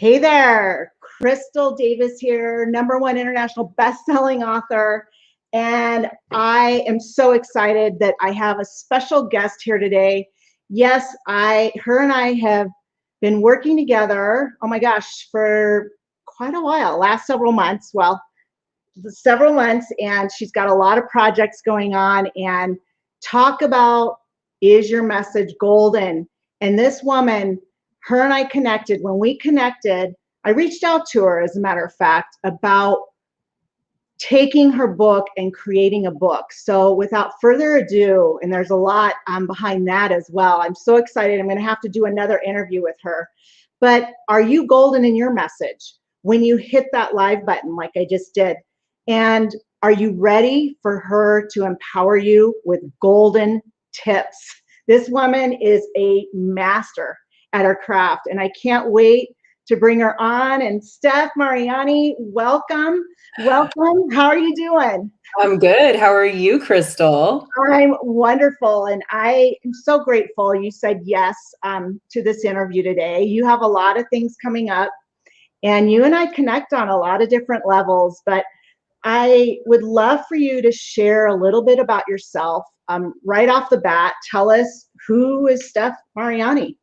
Hey there, Crystal Davis here, #1 international best-selling author. And I am so excited that I have a special guest here today. Yes, her and I have been working together, oh my gosh, for quite a while, last several months. Well, several months, and she's got a lot of projects going on. And talk about, is your message golden? And this woman, her and I connected. When we connected, I reached out to her, as a matter of fact, about taking her book and creating a book. So without further ado, and there's a lot behind that as well, I'm so excited. I'm going to have to do another interview with her. But are you golden in your message when you hit that live button like I just did? And are you ready for her to empower you with golden tips? This woman is a master at her craft, and I can't wait to bring her on. And Stef Mariani, welcome. Welcome. How are you doing? I'm good. How are you, Crystal? I'm wonderful, and I am so grateful you said yes to this interview today. You have a lot of things coming up, and you and I connect on a lot of different levels, but I would love for you to share a little bit about yourself. Right off the bat, tell us, who is Stef Mariani?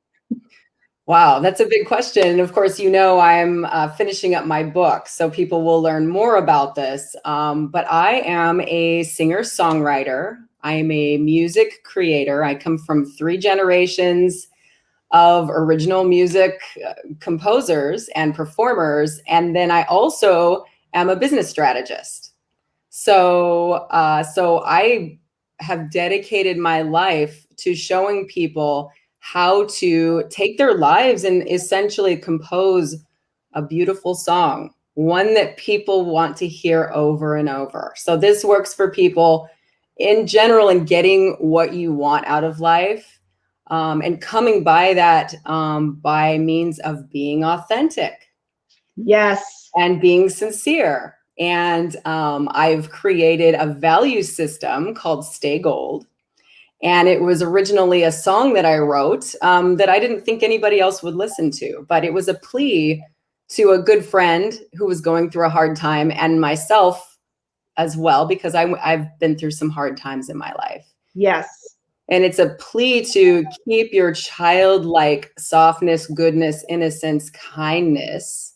Wow, that's a big question. Of course, you know I'm finishing up my book, so people will learn more about this. But I am a singer-songwriter. I am a music creator. I come from 3 generations of original music composers and performers. And then I also am a business strategist. So I have dedicated my life to showing people how to take their lives and essentially compose a beautiful song, one that people want to hear over and over. So this works for people in general in getting what you want out of life, and coming by that by means of being authentic. Yes. And being sincere. And I've created a value system called Stay Gold. And it was originally a song that I wrote that I didn't think anybody else would listen to, but it was a plea to a good friend who was going through a hard time, and myself as well, because I've been through some hard times in my life. Yes. And it's a plea to keep your childlike softness, goodness, innocence, kindness,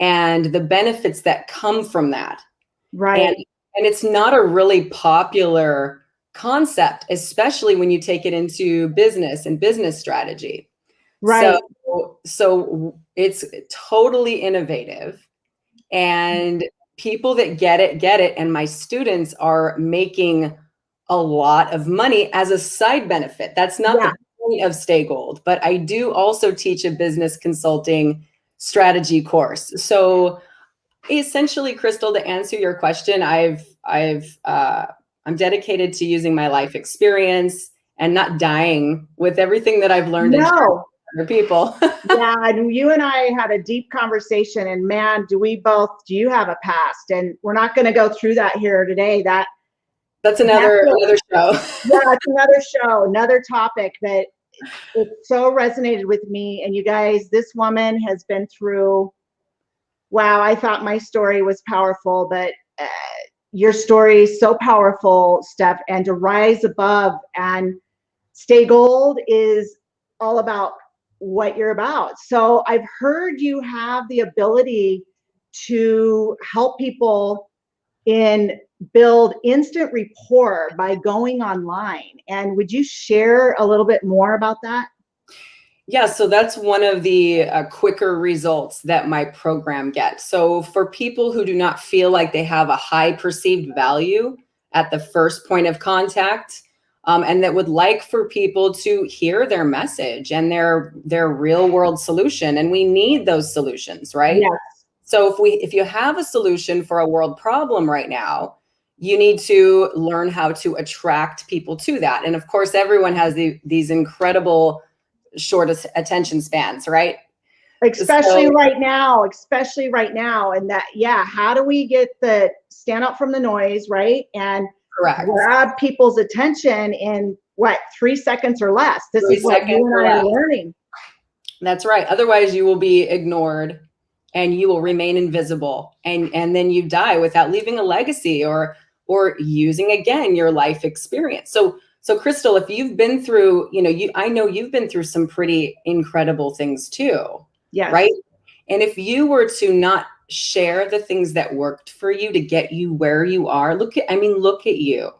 and the benefits that come from that. Right. And it's not a really popular concept, especially when you take it into business and business strategy. Right. So it's totally innovative, and people that get it. And my students are making a lot of money as a side benefit. That's not the point of Stay Gold, but I do also teach a business consulting strategy course. So essentially, Crystal, to answer your question, I'm dedicated to using my life experience and not dying with everything that I've learned and other people. Yeah, and you and I had a deep conversation, and man, do you have a past? And we're not going to go through that here today. That's another show. Yeah, it's another show, another topic that it so resonated with me. And you guys, this woman has been through, wow, I thought my story was powerful, but your story is so powerful, Stef, and to rise above and Stay Gold is all about what you're about. So I've heard you have the ability to help people build instant rapport by going online. And would you share a little bit more about that? Yeah, so that's one of the quicker results that my program gets. So for people who do not feel like they have a high perceived value at the first point of contact, and that would like for people to hear their message and their real world solution, and we need those solutions, right? Yes. So if you have a solution for a world problem right now, you need to learn how to attract people to that. And of course, everyone has these incredible short attention spans, right? Especially right now. And that, how do we stand out from the noise, right? And grab people's attention in 3 seconds or less. This is what you and I are learning. That's right. Otherwise you will be ignored and you will remain invisible, and then you die without leaving a legacy or using again your life experience. So Crystal, if you've been through, I know you've been through some pretty incredible things too. Yes. Right? And if you were to not share the things that worked for you to get you where you are, look at you.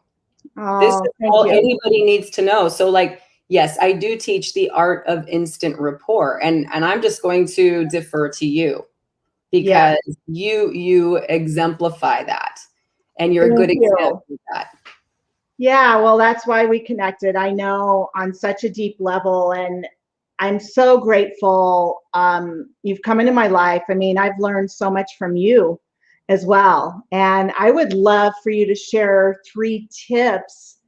This is all anybody needs to know. So like, yes, I do teach the art of instant rapport, and I'm just going to defer to you because you exemplify that, and you're a good example of that. Yeah, well, that's why we connected. I know on such a deep level, and I'm so grateful you've come into my life. I mean, I've learned so much from you as well. And I would love for you to share 3 tips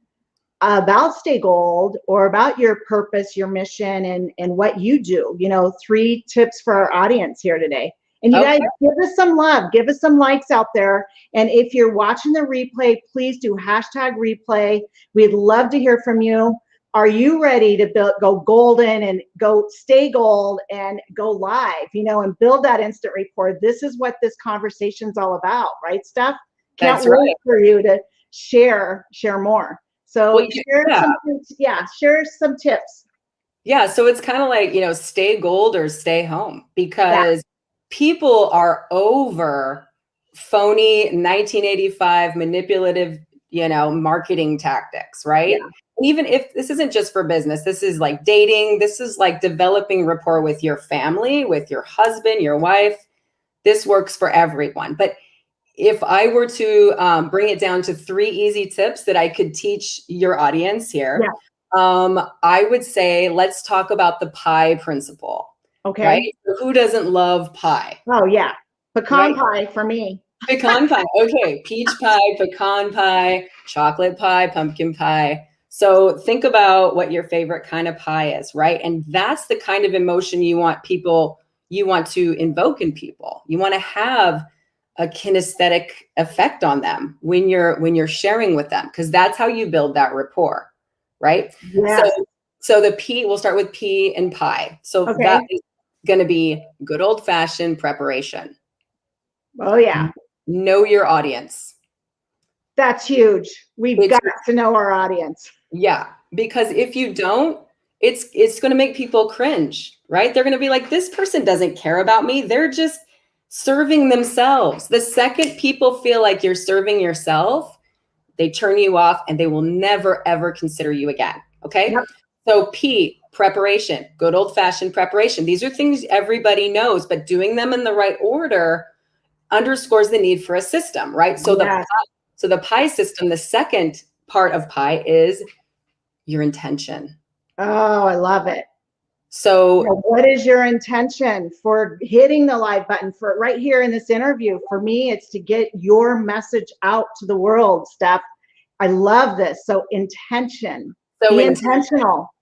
about Stay Gold or about your purpose, your mission, and what you do. 3 tips for our audience here today. And you guys, give us some love, give us some likes out there. And if you're watching the replay, please do #replay. We'd love to hear from you. Are you ready to go golden and go stay gold and go live, and build that instant rapport? This is what this conversation's all about, right, Steph? Can't wait for you to share more. So share some tips. Yeah, so it's kind of like, stay gold or stay home, because people are over phony 1985 manipulative, marketing tactics, right? Yeah. And even if this isn't just for business, this is like dating, this is like developing rapport with your family, with your husband, your wife. This works for everyone. But if I were to bring it down to 3 easy tips that I could teach your audience here, I would say, let's talk about the pie principle. Okay. Right? So who doesn't love pie? Oh, yeah. Pecan pie for me. Pecan pie. Okay. Peach pie, pecan pie, chocolate pie, pumpkin pie. So think about what your favorite kind of pie is, right? And that's the kind of emotion you want to invoke in people. You want to have a kinesthetic effect on them when you're sharing with them, because that's how you build that rapport, right? Yes. So the P, we'll start with P and pie. So that is going to be good old-fashioned preparation. Oh, yeah. Know your audience. That's huge. We've got to know our audience. Yeah, because if you don't, it's going to make people cringe, right? They're going to be like, this person doesn't care about me. They're just serving themselves. The second people feel like you're serving yourself, they turn you off and they will never, ever consider you again. Okay. Yep. So P, preparation, good old fashioned preparation. These are things everybody knows, but doing them in the right order underscores the need for a system, right? So the pie system, the second part of pie is your intention. Oh, I love it. So what is your intention for hitting the live button for right here in this interview? For me, it's to get your message out to the world, Steph. I love this. So intention. So be intentional.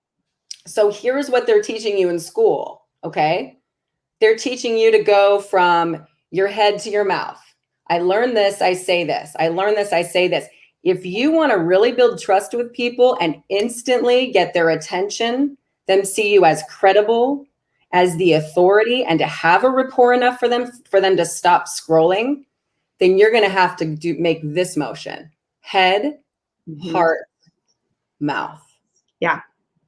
So here's what they're teaching you in school, okay? They're teaching you to go from your head to your mouth. I learned this, I say this. I learned this, I say this. If you want to really build trust with people and instantly get their attention, them see you as credible, as the authority, and to have a rapport enough for them to stop scrolling, then you're going to have to make this motion: head, heart, mouth. Yeah.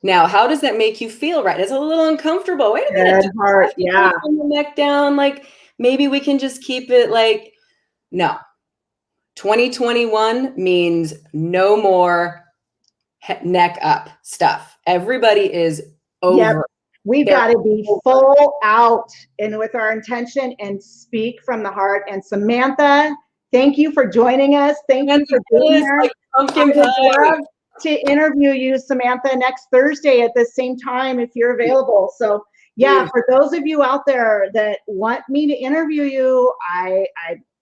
Now, how does that make you feel? Right? It's a little uncomfortable. Wait a minute. Head, heart, yeah. From the neck down. Like maybe we can just keep it like, no. 2021 means no more neck up stuff. Everybody is over. Yep. We've got to be full out and with our intention and speak from the heart. And Samantha, thank you for joining us. Thank you for being here. Like I would love to interview you, Samantha, next Thursday at the same time if you're available. So yeah, for those of you out there that want me to interview you,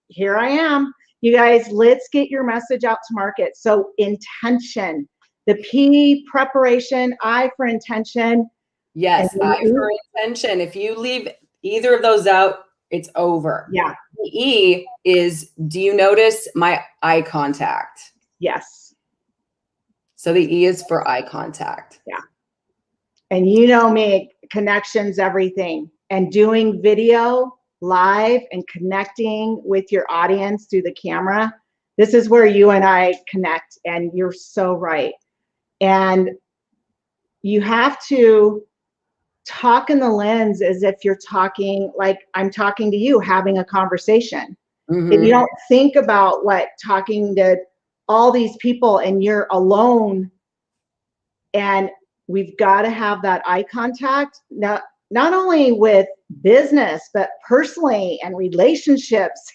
here I am. You guys, let's get your message out to market. So intention, the P, preparation, I for intention. Yes, I for intention. If you leave either of those out, it's over. Yeah. The E is, do you notice my eye contact? Yes. So the E is for eye contact. Yeah. And you know me, connections, everything. And doing video live and connecting with your audience through the camera, this is where you and I connect, and you're so right. And you have to talk in the lens as if you're talking like I'm talking to you, having a conversation. If you don't think about what talking to all these people and you're alone, and we've got to have that eye contact, not only with business, but personally and relationships.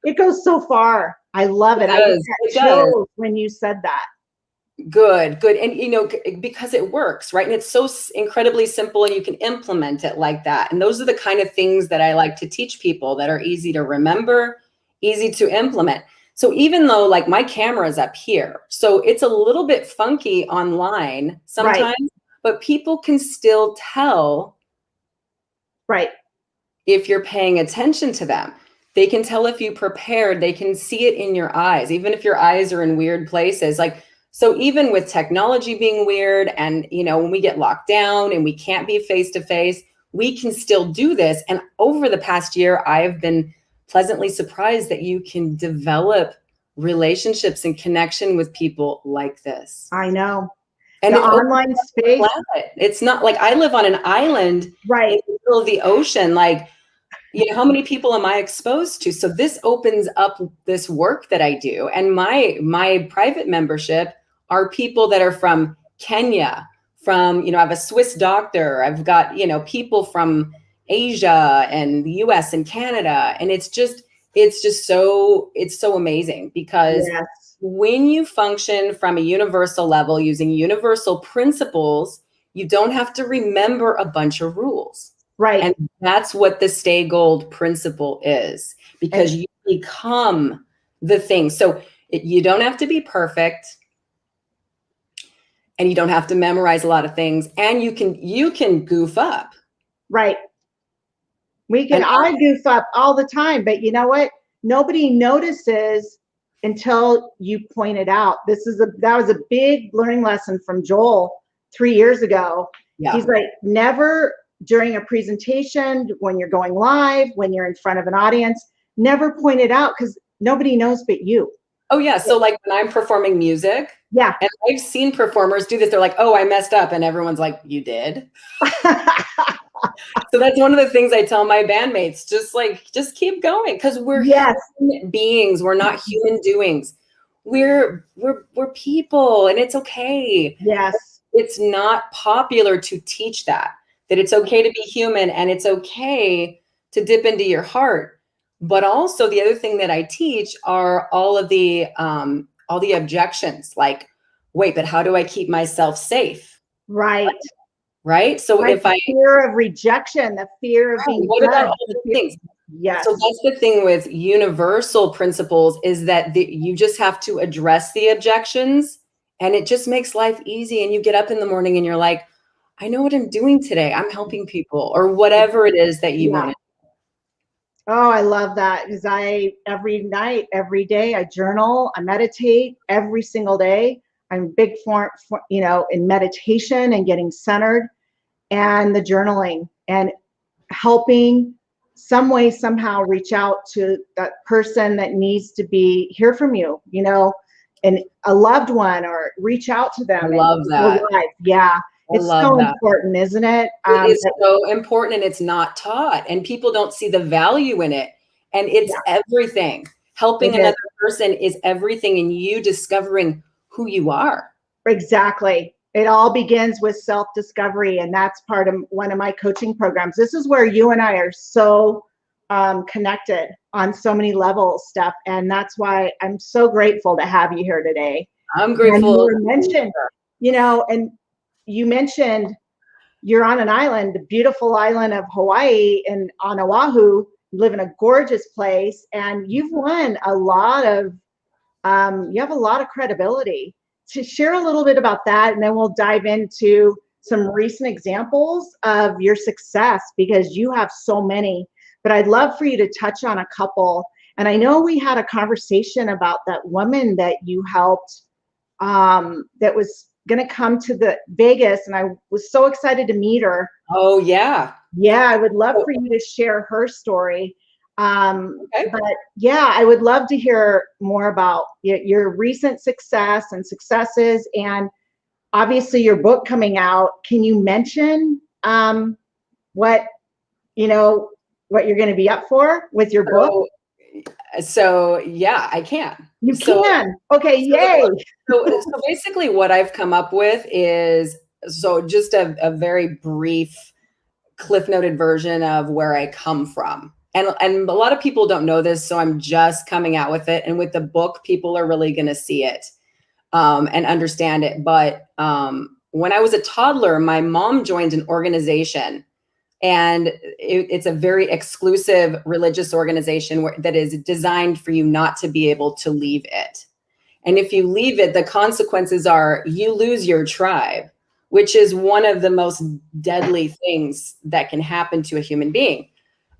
It goes so far. I love it. I get chills when you said that. Good. And, you know, because it works, right? And it's so incredibly simple and you can implement it like that. And those are the kind of things that I like to teach people that are easy to remember, easy to implement. So even though like my camera is up here, so it's a little bit funky online sometimes, but people can still tell if you're paying attention to them. They can tell if you prepared, they can see it in your eyes, even if your eyes are in weird places. Like, so even with technology being weird and, you know, when we get locked down and we can't be face to face, we can still do this. And over the past year, I've been pleasantly surprised that you can develop relationships and connection with people like this. I know. And the online space, it's not like I live on an island in the middle of the ocean. Like, you know, how many people am I exposed to? So this opens up this work that I do. And my private membership are people that are from Kenya, from, you know, I have a Swiss doctor. I've got, you know, people from Asia and the US and Canada. And it's so amazing because when you function from a universal level using universal principles, you don't have to remember a bunch of rules. And that's what the Stay Gold principle is, because you become the thing. So you don't have to be perfect and you don't have to memorize a lot of things, and you can goof up. I goof up all the time, but you know what? Nobody notices until you point it out. That was a big learning lesson from Joel 3 years ago. He's like, never during a presentation, when you're going live, when you're in front of an audience, never point it out because nobody knows but you. Oh yeah. So like when I'm performing music, and I've seen performers do this, they're like, oh, I messed up. And everyone's like, you did? So that's one of the things I tell my bandmates, just keep going. Because we're human beings. We're not human doings. We're people, and it's okay. It's not popular to teach that it's okay to be human and it's okay to dip into your heart. But also the other thing that I teach are all the objections, like, wait, but how do I keep myself safe? Right. So if the fear of rejection, the fear of being what about all the things? So that's the thing with universal principles, is that you just have to address the objections, and it just makes life easy. And you get up in the morning and you're like, I know what I'm doing today. I'm helping people, or whatever it is that you want to do. Oh, I love that, because every night, every day, I journal, I meditate every single day. I'm big for in meditation and getting centered, and the journaling, and helping some way, somehow reach out to that person that needs to hear from you, and a loved one, or reach out to them. I love that. It's so important, isn't it? It is so important, and it's not taught, and people don't see the value in it. And it's everything. Helping another person is everything in you discovering who you are. Exactly. It all begins with self-discovery, and that's part of one of my coaching programs. This is where you and I are so connected on so many levels, Stef, and that's why I'm so grateful to have you here today. I'm grateful. And you mentioned you're on an island, the beautiful island of Hawaii, and on Oahu, you live in a gorgeous place, and you've won a lot of, you have a lot of credibility. To share a little bit about that, and then we'll dive into some recent examples of your success, because you have so many, but I'd love for you to touch on a couple. And I know we had a conversation about that woman that you helped, that was going to come to the Vegas, and I was so excited to meet her. Oh yeah. Yeah, I would love So- for you to share her story. Okay. But yeah, I would love to hear more about your recent success and successes, and obviously your book coming out. Can you mention what you know what you're going to be up for with your book? So yeah, I can. You So, can. Okay, yay. so basically what I've come up with is, so just a very brief cliff noted version of where I come from. And a lot of people don't know this, so I'm just coming out with it. And with the book, people are really going to see it and understand it. But when I was a toddler, my mom joined an organization, and it's a very exclusive religious organization that is designed for you not to be able to leave it. And if you leave it, the consequences are you lose your tribe, which is one of the most deadly things that can happen to a human being.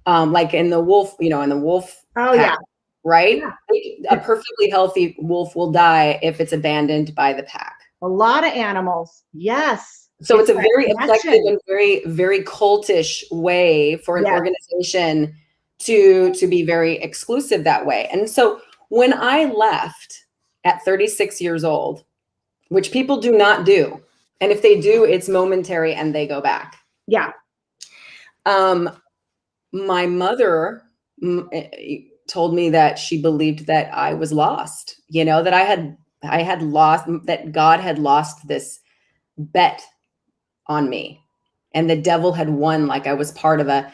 Like in the wolf, in the wolf Oh pack, yeah. right? Yeah. A perfectly healthy wolf will die if it's abandoned by the pack. A lot of animals. Yes. So it's a very connection. effective and very, very cultish way for an Yes. organization to be very exclusive that way. And so when I left at 36 years old, which people do not do, and if they do, it's momentary and they go back. Yeah. My mother told me that she believed that I was lost, that I had lost, that God had lost this bet on me, and the devil had won, like I was part of a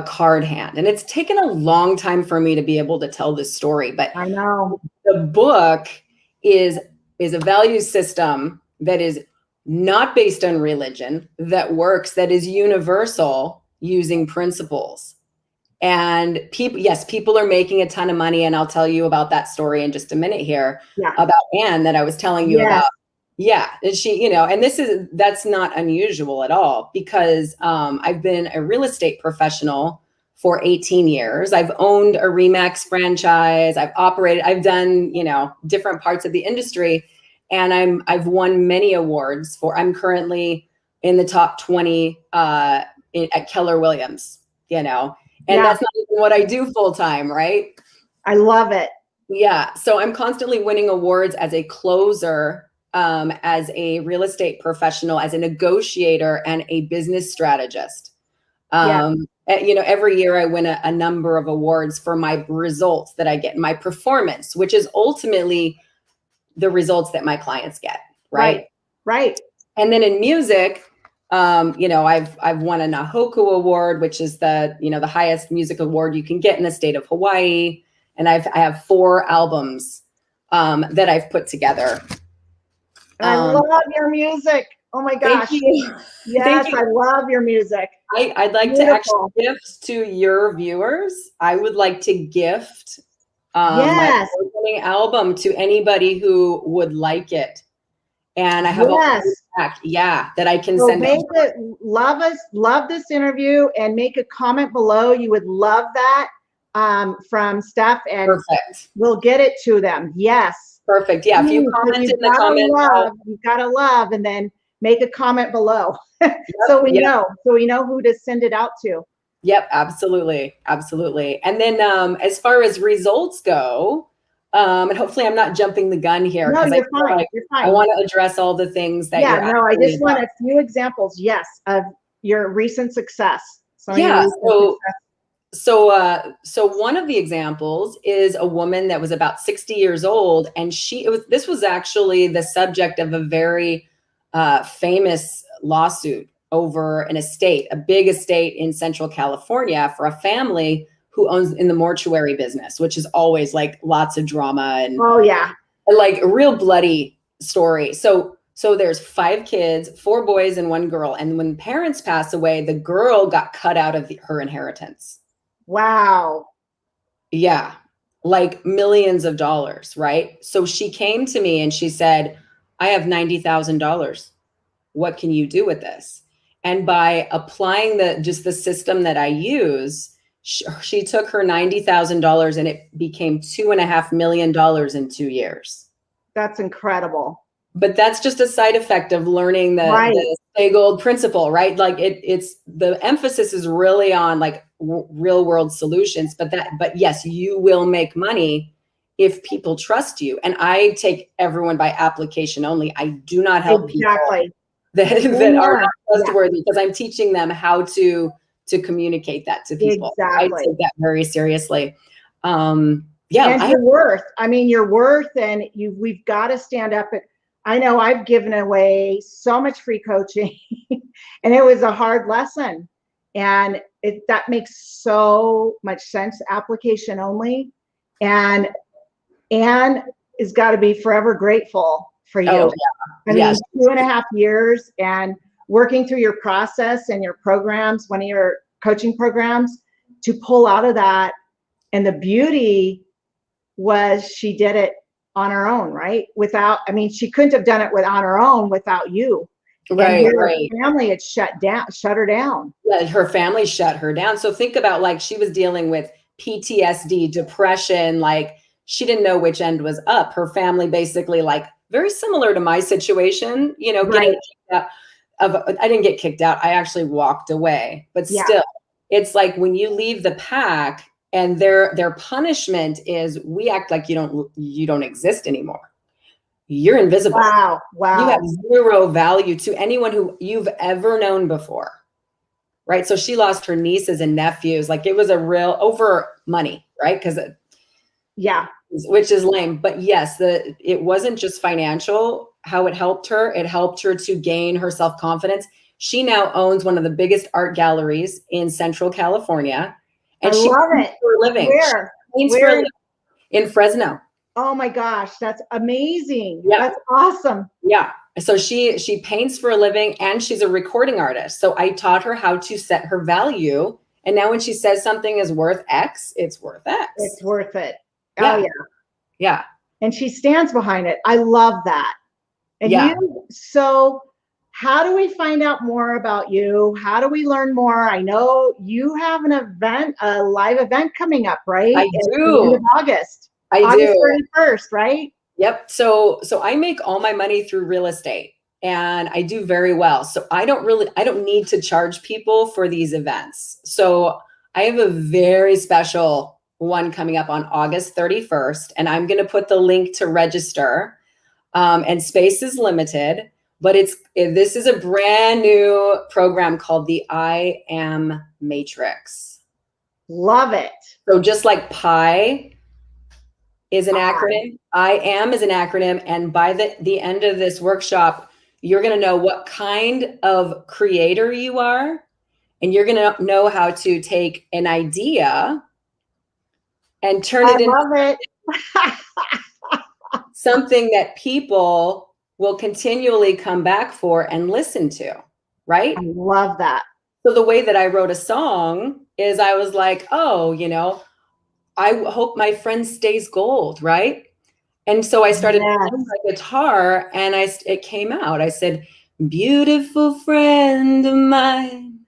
card hand. And it's taken a long time for me to be able to tell this story, but I know the book is a value system that is not based on religion, that works, that is universal, using principles. And people are making a ton of money, and I'll tell you about that story in just a minute here. Yeah. About Anne that I was telling you about. Yeah, and she, and that's not unusual at all, because I've been a real estate professional for 18 years. I've owned a Remax franchise. I've done, different parts of the industry, and I've won many awards I'm currently in the top 20 at Keller Williams, and that's not even what I do full time, right? I love it. Yeah, so I'm constantly winning awards as a closer, as a real estate professional, as a negotiator, and a business strategist. Every year I win a number of awards for my results that I get, my performance, which is ultimately the results that my clients get. Right. And then in music, I've won a Nahoku Award, which is the highest music award you can get in the state of Hawaii. And I have 4 albums that I've put together. I love your music. Oh my gosh. Thank you. Yes, I love your music. I'd like to actually gift to your viewers. I would like to gift my award-winning album to anybody who would like it. And I have a pack, that I can send. Love this interview, and make a comment below. You would love that from Stef, and perfect. We'll get it to them. Yes. Perfect. Yeah. If you comment in the comments, you've got to love, and then make a comment below. So we know who to send it out to. Yep, absolutely. Absolutely. And then as far as results go, and hopefully I'm not jumping the gun here. No, you're fine. You're fine. I want to address all the things that I just want a few examples, of your recent success. So one of the examples is a woman that was about 60 years old, and this was actually the subject of a very famous lawsuit over a big estate in Central California, for a family who owns in the mortuary business, which is always like lots of drama and like a real bloody story. So there's 5 kids, 4 boys and 1 girl. And when parents pass away, the girl got cut out of her inheritance. Wow. Yeah. Like millions of dollars. Right. So she came to me and she said, I have $90,000. What can you do with this? And by applying the system that I use, she took her $90,000 and it became $2.5 million in 2 years. That's incredible. But that's just a side effect of learning the stay gold principle, right? Like it's the emphasis is really on like real world solutions, but yes, you will make money if people trust you. And I take everyone by application only. I do not help people Exactly. that are not Yeah, trustworthy, because I'm teaching them how to communicate that to people. I exactly. take that very seriously. And your worth. I mean, your worth, and we've got to stand up. I know I've given away so much free coaching and it was a hard lesson. And that makes so much sense, application only. And Anne has got to be forever grateful for you. Oh, I yeah. mean, 2.5 years and working through your process and your programs, one of your coaching programs, to pull out of that. And the beauty was she did it on her own, right? I mean, she couldn't have done it on her own without you. Right, and right. Her family had shut her down. Yeah, her family shut her down. So think about, like, she was dealing with PTSD, depression, like she didn't know which end was up. Her family basically, like, very similar to my situation, you know, getting kicked out I didn't get kicked out. I actually walked away. But still, it's like when you leave the pack and their punishment is we act like you don't exist anymore. You're invisible. Wow. You have zero value to anyone who you've ever known before. Right. So she lost her nieces and nephews. Like, it was a real over money, right? Because which is lame. But yes, it wasn't just financial, how it helped her. It helped her to gain her self-confidence. She now owns one of the biggest art galleries in Central California. And I love it. For a living. Where? In Fresno. Oh my gosh, that's amazing. Yeah. That's awesome. Yeah. So she paints for a living and she's a recording artist. So I taught her how to set her value. And now when she says something is worth X, it's worth X. It's worth it. Yeah. Oh yeah. Yeah. And she stands behind it. I love that. And so how do we find out more about you? How do we learn more? I know you have an event, a live event coming up, right? I do. At the end of August. I do. August 31st, right? Yep. So I make all my money through real estate and I do very well. So I don't need to charge people for these events. So I have a very special one coming up on August 31st, and I'm going to put the link to register. And space is limited, but this is a brand new program called the I Am Matrix. Love it. So just like PI is an acronym, I Am is an acronym, and by the end of this workshop, you're going to know what kind of creator you are, and you're going to know how to take an idea and turn it into something that people will continually come back for and listen to, right? I love that. So the way that I wrote a song is I was like, oh, I hope my friend stays gold, right? And so I started playing my guitar and it came out. I said, beautiful friend of mine,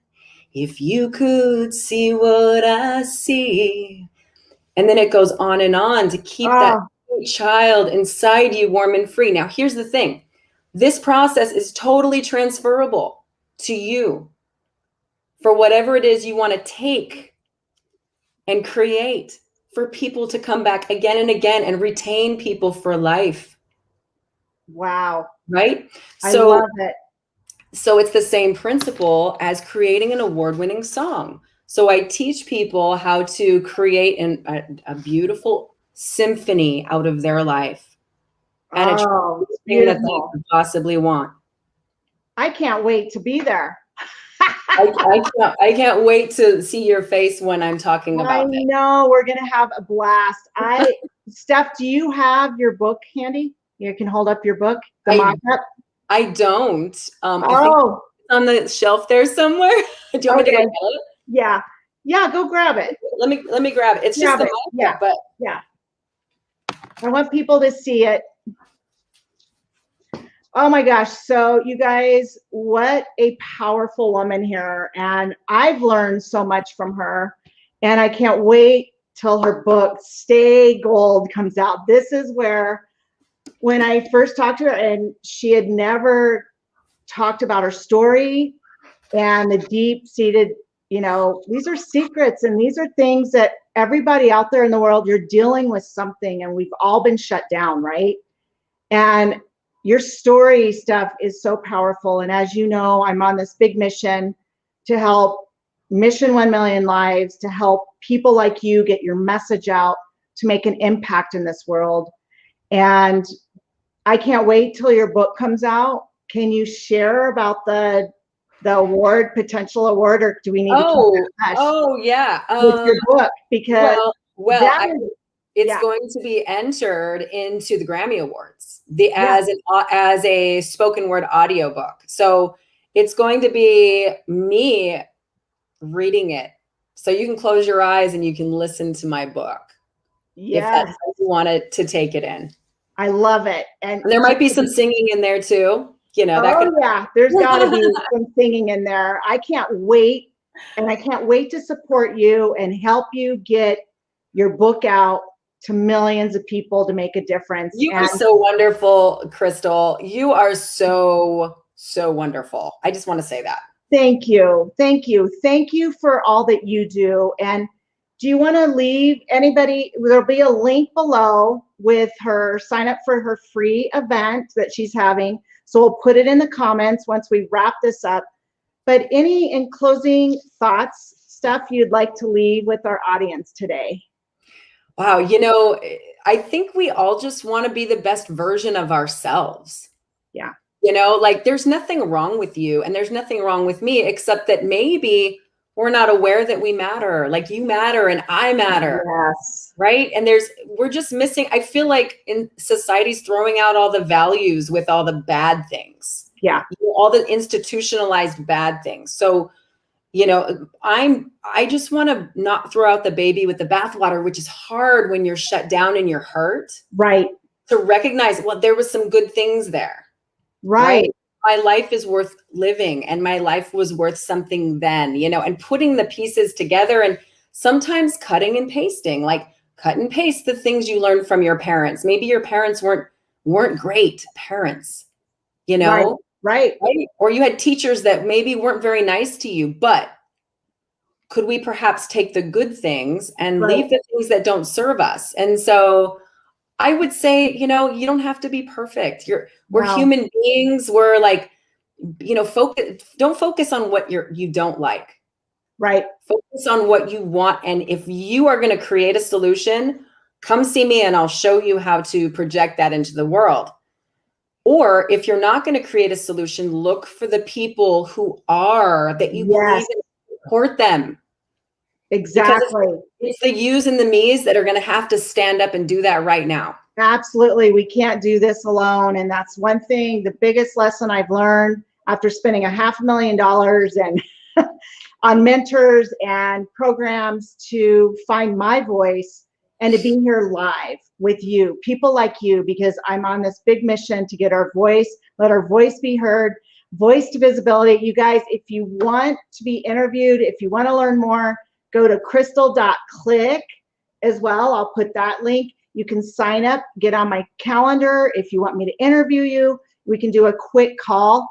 if you could see what I see. And then it goes on and on to keep that child inside you warm and free. Now, here's the thing. This process is totally transferable to you for whatever it is you want to take and create for people to come back again and again and retain people for life. Wow. Right? I love it. So it's the same principle as creating an award-winning song. So I teach people how to create a beautiful symphony out of their life. And it's everything that they could possibly want. I can't wait to be there. I can't wait to see your face when I'm talking about it. I know, we're going to have a blast. Steph, do you have your book handy? You can hold up your book, the mock-up? I don't. I think it's on the shelf there somewhere. Do you want me to go get it? Yeah. Yeah, go grab it. Let me grab it. It's just the mock-up, but yeah. I want people to see it. Oh my gosh. So you guys, what a powerful woman here. And I've learned so much from her. And I can't wait till her book, Stay Gold, comes out. This is where, when I first talked to her, and she had never talked about her story and the deep-seated, these are secrets and these are things that everybody out there in the world, you're dealing with something and we've all been shut down, right? And your story stuff is so powerful. And as you know, I'm on this big mission to help Mission 1 Million Lives, to help people like you get your message out, to make an impact in this world. And I can't wait till your book comes out. Can you share about the award, potential award, or do we need to keep it hush yeah. with your book? Because it's going to be entered into the Grammy Awards as a spoken word audiobook. So it's going to be me reading it. So you can close your eyes and you can listen to my book. If that's how you want it to take it in. I love it. And there might be some singing in there too. There's got to be some singing in there. I can't wait. And I can't wait to support you and help you get your book out to millions of people to make a difference. You are so wonderful, Crystal. You are so, so wonderful. I just want to say that. Thank you. Thank you. Thank you for all that you do. And do you want to leave anybody? There'll be a link below with her sign up for her free event that she's having. So we'll put it in the comments once we wrap this up. But any in closing thoughts, stuff you'd like to leave with our audience today? Wow. I think we all just want to be the best version of ourselves. Yeah. There's nothing wrong with you and there's nothing wrong with me, except that maybe we're not aware that we matter. Like you matter and I matter. Yes. Right. And we're just missing. I feel like in society's throwing out all the values with all the bad things. Yeah. All the institutionalized bad things. So, I just want to not throw out the baby with the bathwater, which is hard when you're shut down and you're hurt. Right. To recognize, well, there was some good things there. Right. My life is worth living and my life was worth something then, and putting the pieces together and sometimes cutting and pasting, like cut and paste the things you learned from your parents. Maybe your parents weren't great parents, Right. Or you had teachers that maybe weren't very nice to you, but could we perhaps take the good things and leave the things that don't serve us? And so I would say, you don't have to be perfect. We're human beings. We're like, don't focus on what you don't like. Right. Focus on what you want. And if you are going to create a solution, come see me and I'll show you how to project that into the world. Or if you're not going to create a solution, look for the people who are, that you believe in, support them. Exactly. It's the yous and the me's that are going to have to stand up and do that right now. Absolutely. We can't do this alone. And that's one thing, the biggest lesson I've learned after spending $500,000 and on mentors and programs to find my voice and to be here live with you, people like you, because I'm on this big mission to get our voice, let our voice be heard, voice to visibility. You guys, if you want to be interviewed, if you want to learn more, go to crystal.click as well. I'll put that link. You can sign up, get on my calendar. If you want me to interview you, we can do a quick call.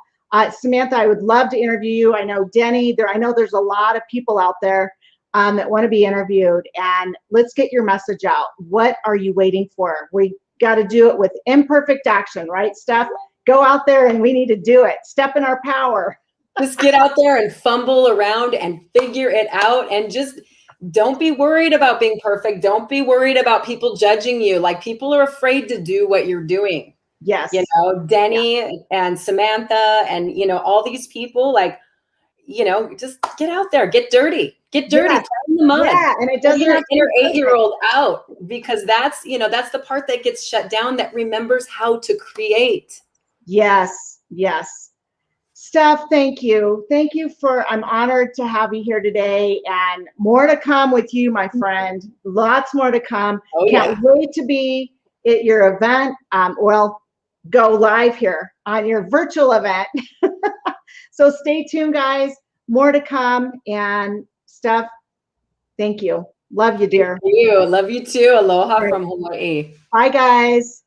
Samantha, I would love to interview you. I know Denny, I know there's a lot of people out there that want to be interviewed, and let's get your message out. What are you waiting for? We got to do it with imperfect action, right, Steph? Go out there and we need to do it. Step in our power. Just get out there and fumble around and figure it out, and just don't be worried about being perfect. Don't be worried about people judging you. Like, people are afraid to do what you're doing. Yes. Denny and Samantha and, all these people, like, just get out there, get dirty, play in the mud. Yeah, and it doesn't your 8-year-old out, because that's the part that gets shut down, that remembers how to create. Yes. Steph, thank you. Thank you I'm honored to have you here today, and more to come with you, my friend. Lots more to come. Can't wait to be at your event. Go live here on your virtual event. So stay tuned, guys. More to come. And Steph, thank you. Love you, dear. Thank you. Love you too. Aloha from Hawaii. Bye, guys.